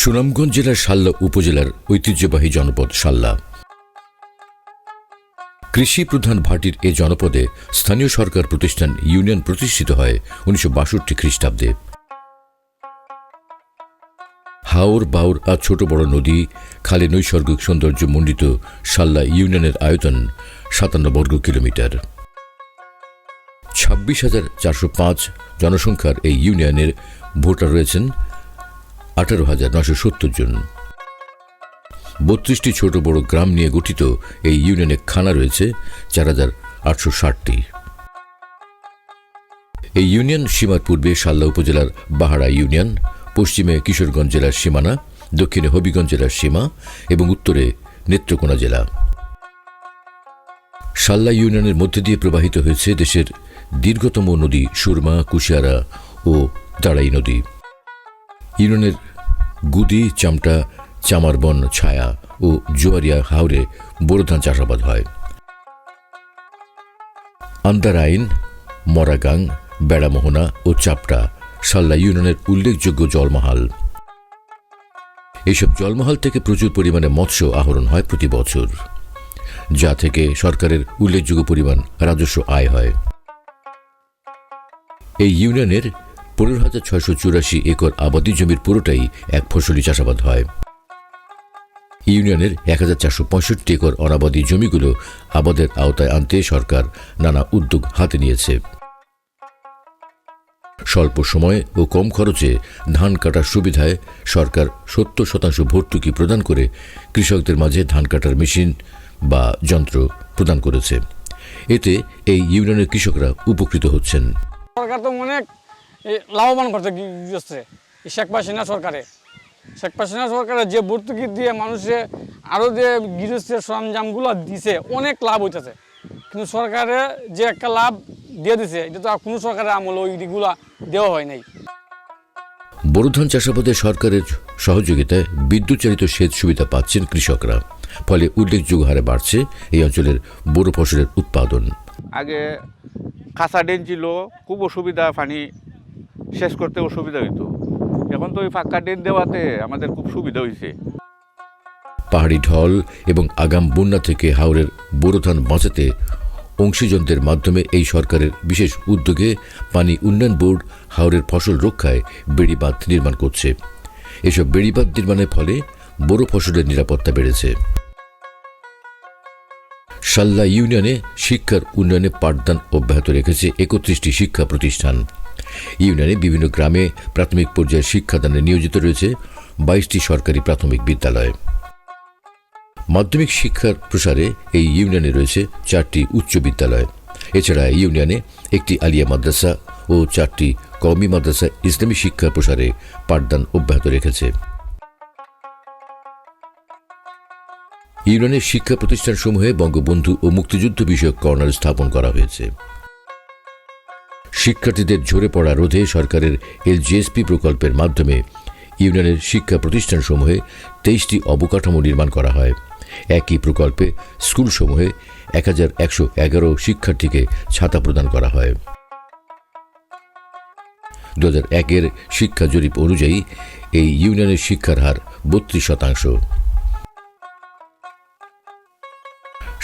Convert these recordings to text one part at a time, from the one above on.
সুনামগঞ্জ জেলার শাল্লা উপজেলার ঐতিহ্যবাহী জনপদ শাল্লা। কৃষি প্রধান ভাটির এ জনপদে স্থানীয় সরকার প্রতিষ্ঠান ইউনিয়ন প্রতিষ্ঠিত হয় 1962 খ্রিস্টাব্দে। হাওর বাউর আর ছোট বড় নদী খালে নৈসর্গিক সৌন্দর্য মণ্ডিত শাল্লা ইউনিয়নের আয়তন 57 বর্গ কিলোমিটার। 26,405 জনসংখ্যার এই ইউনিয়নের ভোটার রয়েছেন 18,970 জন। 32টি ছোট বড় গ্রাম নিয়ে গঠিত এই ইউনিয়নে থানা রয়েছে 4,860টি। এই ইউনিয়ন সীমার পূর্বে শাল্লা উপজেলার বাহারা ইউনিয়ন, পশ্চিমে কিশোরগঞ্জ জেলার সীমানা, দক্ষিণে হবিগঞ্জ জেলার সীমা এবং উত্তরে নেত্রকোনা জেলা। শাল্লা ইউনিয়নের মধ্যে দিয়ে প্রবাহিত হয়েছে দেশের দীর্ঘতম নদী সুরমা, কুশিয়ারা ও দাড়াই নদী। ইউনিয়নের গুদি, চামটা, চামারবন, ছায়া ও জোয়ারিয়া হাওরে বোরো ধান চাষাবাদ হয়। আন্দারাইন, মরাগাং, বেড়ামোহনা ও চাপটা শাল্লা ইউনিয়নের উল্লেখযোগ্য জলমহাল। এইসব জলমহাল থেকে প্রচুর পরিমাণে মৎস্য আহরণ হয় প্রতি বছর, যা থেকে সরকারের উল্লেখযোগ্য পরিমাণ রাজস্ব আয় হয়। এই ইউনিয়নের 15,684 একর আবাদি জমির পুরোটাই এক ফসলি চাষাবাদ হয়। ইউনিয়নের 1,465 একর অনাবাদি জমিগুলো আবাদের আওতায় আনতে সরকার নানা উদ্যোগ হাতে নিয়েছে। স্বল্প সময় ও কম খরচে ধান কাটার সুবিধায় সরকার 70% ভর্তুকি প্রদান করে কৃষকদের মাঝে ধান কাটার মেশিন বা যন্ত্র প্রদান করেছে। এতে এই ইউনিয়নের কৃষকরা উপকৃত হচ্ছেন। সরকার তো অনেক লাভবান করতে গিয়েছে। শেখ হাসিনা সরকারের যে ভর্তুকি দিয়ে মানুষে আরও যে গৃহস্থের সরঞ্জামগুলো দিছে অনেক লাভ হইতেছে, কিন্তু সরকারে যে একটা লাভ দিয়ে দিছে এটা তো কোনো সরকারের আমল ওইগুলা দেওয়া হয় নাই। বোরো ধান চাষাবাদে সরকারের সহযোগিতায় বিদ্যুৎ চালিত সেচ সুবিধা পাচ্ছেন কৃষকরা, ফলে উল্লেখযোগ্য হারে বাড়ছে এই অঞ্চলের বোরো ফসলের উৎপাদন। আগে কাঁচা ড্রেন ছিল, খুব অসুবিধা, পানি শেষ করতে অসুবিধা হইতো। এখন তো ওই ফাঁকা ড্রেন দেওয়াতে আমাদের খুব সুবিধা হয়েছে। পাহাড়ি ঢল এবং আগাম বন্যা থেকে হাওরের বোরো ধান বাঁচাতে অংশীজনদের মাধ্যমে এই সরকারের বিশেষ উদ্যোগে পানি উন্নয়ন বোর্ড হাওরের ফসল রক্ষায় বেড়িবাঁধ নির্মাণ করছে। এসব বেড়িবাঁধ নির্মাণের ফলে বোরো ফসলের নিরাপত্তা বেড়েছে। শাল্লা ইউনিয়নে শিক্ষার উন্নয়নে পাঠদান অব্যাহত রেখেছে 31টি শিক্ষা প্রতিষ্ঠান। ইউনিয়নে বিভিন্ন গ্রামে প্রাথমিক পর্যায়ে শিক্ষাদানে নিয়োজিত রয়েছে 22টি সরকারি প্রাথমিক বিদ্যালয়। মাধ্যমিক শিক্ষার প্রসারে এই ইউনিয়নে রয়েছে 4টি উচ্চ বিদ্যালয়। এছাড়া ইউনিয়নে একটি আলিয়া মাদ্রাসা ও 4টি কওমি মাদ্রাসা ইসলামী শিক্ষার প্রসারে পাঠদান অব্যাহত রেখেছে। ইউনিয়নের শিক্ষা প্রতিষ্ঠানসমূহে বঙ্গবন্ধু ও মুক্তিযুদ্ধ বিষয়ক কর্নার স্থাপন করা হয়েছে। শিক্ষার্থীদের ঝরে পড়া রোধে সরকারের LGSP প্রকল্পের মাধ্যমে ইউনিয়নের শিক্ষা প্রতিষ্ঠানসমূহে 23টি অবকাঠামো নির্মাণ করা হয়। একই প্রকল্পে স্কুলসমূহে 1,111 শিক্ষার্থীকে ছাতা প্রদান করা হয়। 2001-এর শিক্ষা জরিপ অনুযায়ী এই ইউনিয়নের শিক্ষার হার 32%।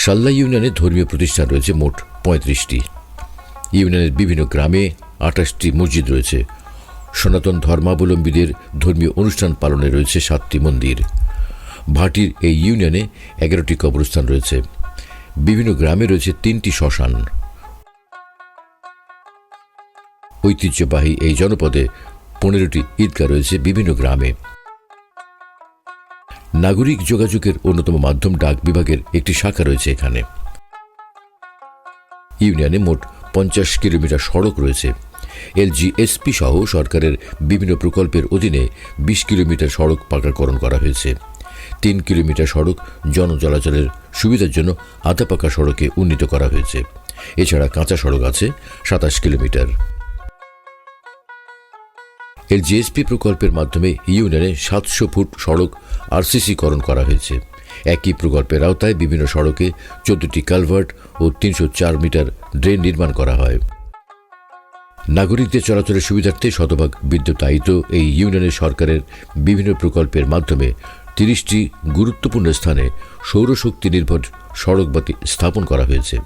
শাল্লা ইউনিয়নে ধর্মীয় প্রতিষ্ঠান রয়েছে মোট 35টি। ইউনিয়নের বিভিন্ন গ্রামে 28টি মসজিদ রয়েছে। সনাতন ধর্মাবলম্বীদের ধর্মীয় অনুষ্ঠান পালনে রয়েছে 7টি মন্দির। ভাটির এই ইউনিয়নে 11টি কবরস্থান রয়েছে। বিভিন্ন গ্রামে রয়েছে 3টি শ্মশান। ঐতিহ্যবাহী এই জনপদে 15টি ঈদগাহ রয়েছে বিভিন্ন গ্রামে। নাগরিক যোগাযোগের অন্যতম মাধ্যম ডাক বিভাগের একটি শাখা রয়েছে এখানে। ইউনিয়নে মোট 50 কিলোমিটার সড়ক রয়েছে। LGSP সহ সরকারের বিভিন্ন প্রকল্পের অধীনে 20 কিলোমিটার সড়ক পাকাকরণ করা হয়েছে। 3 কিলোমিটার সড়ক জনচলাচলের সুবিধার জন্য আধা পাকা সড়কে উন্নীত করা হয়েছে। এছাড়া কাঁচা সড়ক আছে 27 কিলোমিটার। LGSP প্রকল্পের মাধ্যমে ইউনিয়নে 700 ফুট সড়ক RCC-করণ করা হয়েছে। একই প্রকল্পের আওতায় বিভিন্ন সড়কে 14টি কালভার্ট ও 304 মিটার ড্রেন নির্মাণ করা হয়। নাগরিকদের চলাচলের সুবিধার্থে শতভাগ বিদ্যুতায়িত এই ইউনিয়নের সরকারের বিভিন্ন প্রকল্পের মাধ্যমে 30টি গুরুত্বপূর্ণ স্থানে সৌরশক্তি নির্ভর সড়কবাতি স্থাপন করা হয়েছে।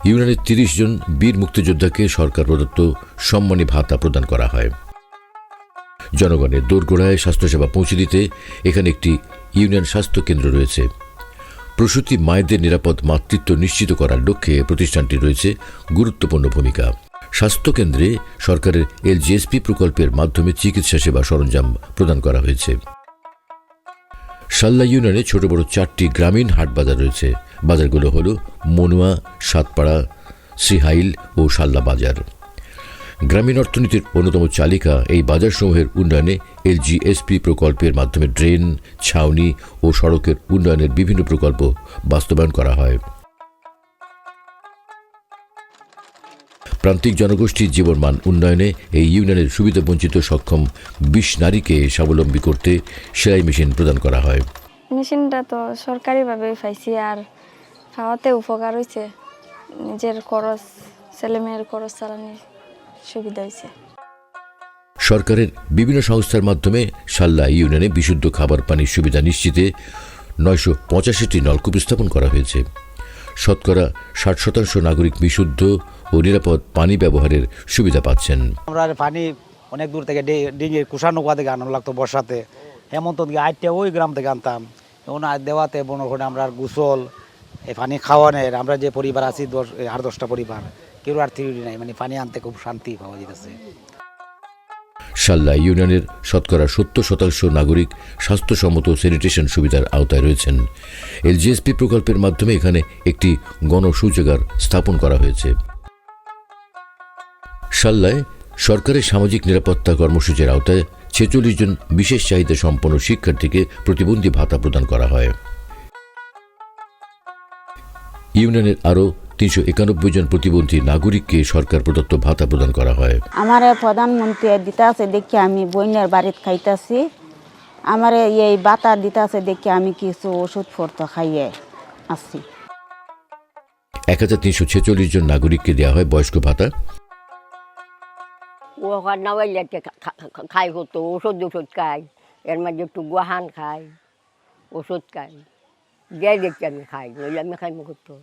ইউনিয়নের 30 জন বীর মুক্তিযোদ্ধাকে সরকার প্রদত্ত সম্মানী ভাতা প্রদান করা হয়। জনগণের দোরগোড়ায় স্বাস্থ্যসেবা পৌঁছে দিতে এখানে একটি ইউনিয়ন স্বাস্থ্য কেন্দ্র রয়েছে। প্রসূতি মায়েদের নিরাপদ মাতৃত্ব নিশ্চিত করার লক্ষ্যে প্রতিষ্ঠানটির রয়েছে গুরুত্বপূর্ণ ভূমিকা। স্বাস্থ্যকেন্দ্রে সরকারের এলজিএসপি প্রকল্পের মাধ্যমে চিকিৎসা সেবা সরঞ্জাম প্রদান করা হয়েছে। শাল্লা ইউনিয়নে ছোট বড় 4টি গ্রামীণ হাট বাজার রয়েছে। বাজারগুলো হল মনুয়া, সাতপাড়া, শ্রীহাইল ও শাল্লা বাজার। গ্রামীণ অর্থনীতির অন্যতম চালিকা এই বাজারসমূহের উন্নয়নে এলজিএসপি প্রকল্পের মাধ্যমে ড্রেন, ছাউনি ও সড়কের উন্নয়নের বিভিন্ন প্রকল্প বাস্তবায়ন করা হয়। প্রান্তিক জনগোষ্ঠীর জীবনমান উন্নয়নে এই ইউনিয়নের সুবিধাবঞ্চিত সক্ষম 20 নারীকে স্বাবলম্বী করতে সেলাই মেশিন প্রদান করা হয়। মেশিনটা তো সরকারিভাবে পাইছি, আর খাওয়াতে উপকার হয়েছে, নিজের খরচ, ছেলেমেয়ের খরচ চালানোর সুবিধা হয়েছে। সরকারের বিভিন্ন সংস্থার মাধ্যমে শাল্লা ইউনিয়নে বিশুদ্ধ খাবার পানির সুবিধা নিশ্চিতে 985টি নলকূপ স্থাপন করা হয়েছে। শতকরা 60% নাগরিক বিশুদ্ধ ও নিরাপদ পানি ব্যবহারের সুবিধা পাচ্ছেন। আমরা পানি অনেক দূর থেকে ডিঙির কুষানৌকা থেকে আনানো লাগতো বর্ষাতে, হেমন্ত থেকে আইটে ওই গ্রাম থেকে আনতাম। এখন দেওয়াতে মনে করেন আমরা গোসল, এই পানি খাওয়ানোর, আমরা যে পরিবার আছি 8-10টা পরিবার, কেউ আর থিওরি নাই, মানে পানি আনতে খুব শান্তি পাওয়া যেতেছে। শাল্লা ইউনিয়নের শতকরা 70% নাগরিক স্বাস্থ্যসম্মত স্যানিটেশন সুবিধার আওতায় রয়েছেন। এলজিএসপি প্রকল্পের মাধ্যমে এখানে একটি গণশৌচাগার স্থাপন করা হয়েছে। শাল্লায় সরকারের সামাজিক নিরাপত্তা কর্মসূচির আওতায় 46 জন বিশেষ চাহিদা সম্পন্ন শিক্ষার্থীকে প্রতিবন্ধী ভাতা প্রদান করা হয়। ইউনিয়নের আরও 391 জন প্রতিবন্ধী নাগরিককে সরকার প্রদত্ত ভাতা প্রদান করা হয়। আমার প্রধানমন্ত্রী দিতে আছে দেখি আমি বইনের বাড়িতে খাইতেছি, আমার এই ভাতা দিতে আছে দেখি আমি কিছু ওষুধপত্র খাইয়ে আসছি। 1346 জন নাগরিককে দেওয়া হয় বয়স্ক ভাতা। ওখানে নামাইলে খাই হতো, ওষুধ খাই, এর মাঝে একটু গোহান খাই, ওষুধ খাই, যাই দেখছি আমি খাই, নইলে আমি খাই করতো।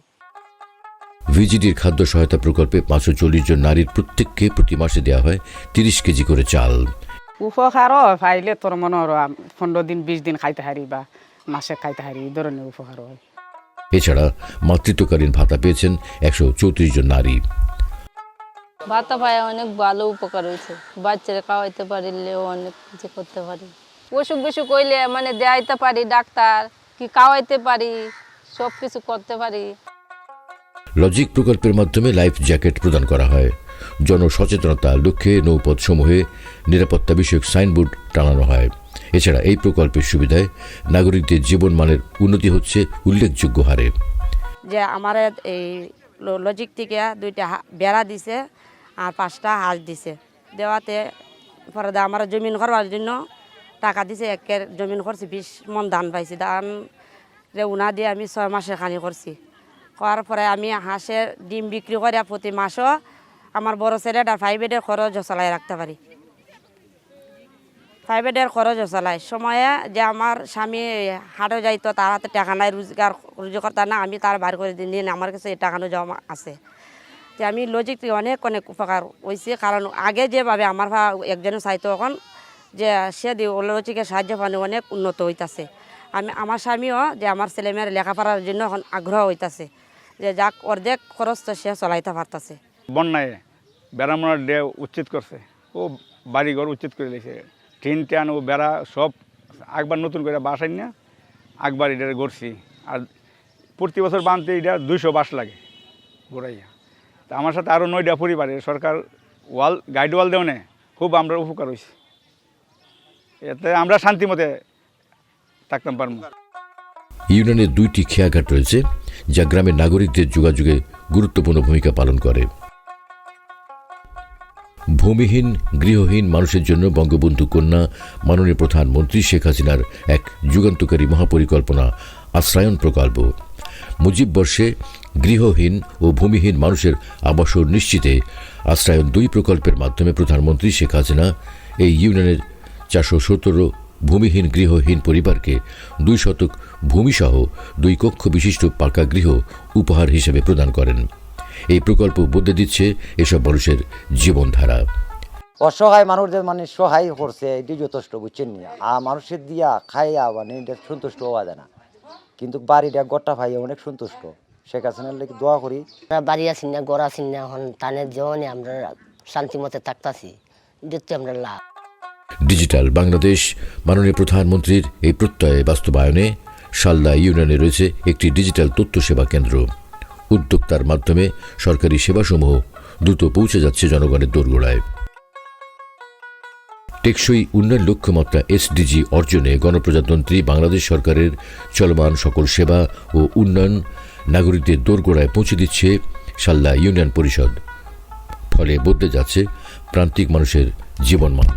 ভিজিডির খাদ্য সহায়তা প্রকল্পে 540 জন নারীর প্রত্যেককে প্রতি মাসে দেওয়া হয় 30 কেজি করে চাল। উপকারও পাইলে তোর মনে হয় 15 দিন 20 দিন খাইতে হারি বা মাসে খাইতে হারি, এই ধরনের উপকার হয়। এছাড়া মাতৃত্বকালীন ভাতা পেয়েছেন 134 জন নারী। ভাতা পায় অনেক ভালো উপকার হয়েছে, বাচ্চারা খাওয়াইতে পারিলেও অনেক কিছু করতে পারি, অসুখ বিসুখ হইলে মানে দেখাইতে পারি, ডাক্তার কি খাওয়াইতে পারি, সব কিছু করতে পারি। লজিক প্রকল্পের মাধ্যমে লাইফ জ্যাকেট প্রদান করা হয়। জনসচেতনতার লক্ষ্যে নৌপথ সমূহে নিরাপত্তা বিষয়ক সাইনবোর্ড টানানো হয়। এছাড়া এই প্রকল্পের সুবিধায় নাগরিকদের জীবনমানের উন্নতি হচ্ছে উল্লেখযোগ্য হারে। যে আমার এই লজিক থেকে 2টা বেড়া দিছে আর 5টা হাঁস দিছে, দেওয়াতে পরে আমার জমিন করবার জন্য টাকা দিছে। একের জমিন করছি 20 মন ধান পাইছি, ধান উনা দিয়ে আমি 6 মাসের খানি করছি। করার পরে আমি হাঁসের ডিম বিক্রি করে প্রতি মাসও আমার বড় ছেলেটার 5 বেডের খরচ চালাই রাখতে পারি। 5 বেডের খরচ চালাই সময়ে যে আমার স্বামী হাটে যাইতো, তার হাতে টাকা নাই, রোজগার না, আমি তার বার করে দিন, আমার কাছে এই টাকানো জমা আছে। যে আমি লজিক থেকে অনেক উপকার হয়েছে, কারণ আগে যেভাবে আমার একজনে চাইতো এখন যে সে লজিকের সাহায্য পানি অনেক উন্নত হইতাছে। আমার স্বামীও যে আমার ছেলেমেয়ের লেখাপড়ার জন্য এখন আগ্রহ হইতাছে, যে যাক অর্ধেক খরচ তো সে চলাইতে পারতাছে। বন্যায় বেড়ামোনার ডে উচ্ছেদ করছে, ও বাড়িঘর উচ্ছেদ করে দিয়েছে, টিন টান ও বেড়া সব একবার নতুন করে বাসাই না একবার এটা গড়ছি। আর প্রতি বছর বানতে এটা 200 বাস লাগে ঘোরাইয়া। তা আমার সাথে আরও 9টা পরিবারের সরকার গাইড ওয়াল দেও না, খুব আমরা উপকার হয়েছি, এতে আমরা শান্তি মতে থাকতাম পারবো। ইউনিয়নের 2টি খেয়াঘাট রয়েছে যা গ্রামের নাগরিকদের যোগাযোগে গুরুত্বপূর্ণ ভূমিকা পালন করে। ভূমিহীন গৃহহীন মানুষের জন্য বঙ্গবন্ধু কন্যা মাননীয় প্রধানমন্ত্রী শেখ হাসিনার এক যুগান্তকারী মহাপরিকল্পনা আশ্রয়ন প্রকল্প। মুজিব বর্ষে গৃহহীন ও ভূমিহীন মানুষের আবাসন নিশ্চিতে আশ্রয়ন 2 প্রকল্পের মাধ্যমে প্রধানমন্ত্রী শেখ হাসিনা এই ইউনিয়নের 417 ভূমিহীন গৃহহীন পরিবারকে 2 শতক ভূমিসহ 2 কক্ষ বিশিষ্ট পাকা গৃহ উপহার হিসেবে প্রদান করেন। এই প্রকল্প বদলে দিচ্ছে এসব মানুষের জীবনধারা। অসহায় মানুষদের মানে সহায় করছে এটি যথেষ্ট, বুঝছেন না। আর মানুষের দিয়া খাইয়া মানে এটা সন্তুষ্ট হওয়া যায় না, কিন্তু বাড়িটা গড়টা ভাইয়া অনেক সন্তুষ্ট। শেখ হাসিনার লেগে দোয়া করি। বাড়ি আসি না, ঘর আসি না, এখন তানের জীবনে আমরা শান্তি মতে থাকতাছি, দেখতে আমরা লাভ। ডিজিটাল বাংলাদেশ মাননীয় প্রধানমন্ত্রীর এই প্রত্যয়ে বাস্তবায়নে শাল্লা ইউনিয়নে রয়েছে একটি ডিজিটাল তথ্য সেবা কেন্দ্র। উদ্যোক্তার মাধ্যমে সরকারি সেবাসমূহ দ্রুত পৌঁছে যাচ্ছে জনগণের দোরগোড়ায়। টেকসই উন্নয়ন লক্ষ্যমাত্রা SDG অর্জনে গণপ্রজাতন্ত্রী বাংলাদেশ সরকারের চলমান সকল সেবা ও উন্নয়ন নাগরিকদের দোরগোড়ায় পৌঁছে দিচ্ছে শাল্লা ইউনিয়ন পরিষদ। ফলে বদলে যাচ্ছে প্রান্তিক মানুষের জীবনমান।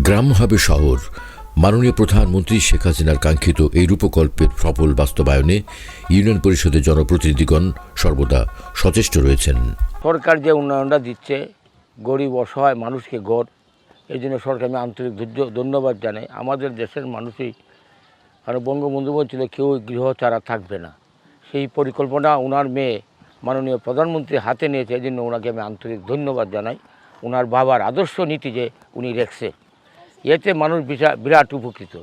গ্রাম হবে শহর। মাননীয় প্রধানমন্ত্রী শেখ হাসিনার কাঙ্ক্ষিত এই রূপকল্পের সফল বাস্তবায়নে ইউনিয়ন পরিষদের জনপ্রতিনিধিগণ সর্বদা সচেষ্ট রয়েছেন। সরকার যে উন্নয়নটা দিচ্ছে গরিব অসহায় মানুষকে গড়, এই জন্য সরকার আমি আন্তরিক ধন্যবাদ জানাই। আমাদের দেশের মানুষই, কারণ বঙ্গবন্ধু বলছিল কেউ গৃহ ছাড়া থাকবে না, সেই পরিকল্পনা ওনার মেয়ে মাননীয় প্রধানমন্ত্রী হাতে নিয়েছে, এই জন্য ওনাকে আমি আন্তরিক ধন্যবাদ জানাই। ওনার বাবার আদর্শ নীতি যে উনি রেখেছে, এতে মানুষ বিরাট উপকৃত।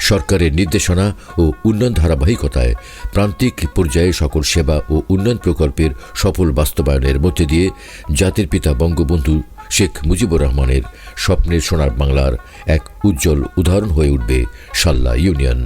সরকারের নির্দেশনা ও উন্নয়ন ধারাবাহিকতায় প্রান্তিক পর্যায়ে সকল সেবা ও উন্নয়ন প্রকল্পের সফল বাস্তবায়নের মধ্যে দিয়ে জাতির পিতা বঙ্গবন্ধু শেখ মুজিবুর রহমানের স্বপ্নের সোনার বাংলার এক উজ্জ্বল উদাহরণ হয়ে উঠবে শাল্লা ইউনিয়ন।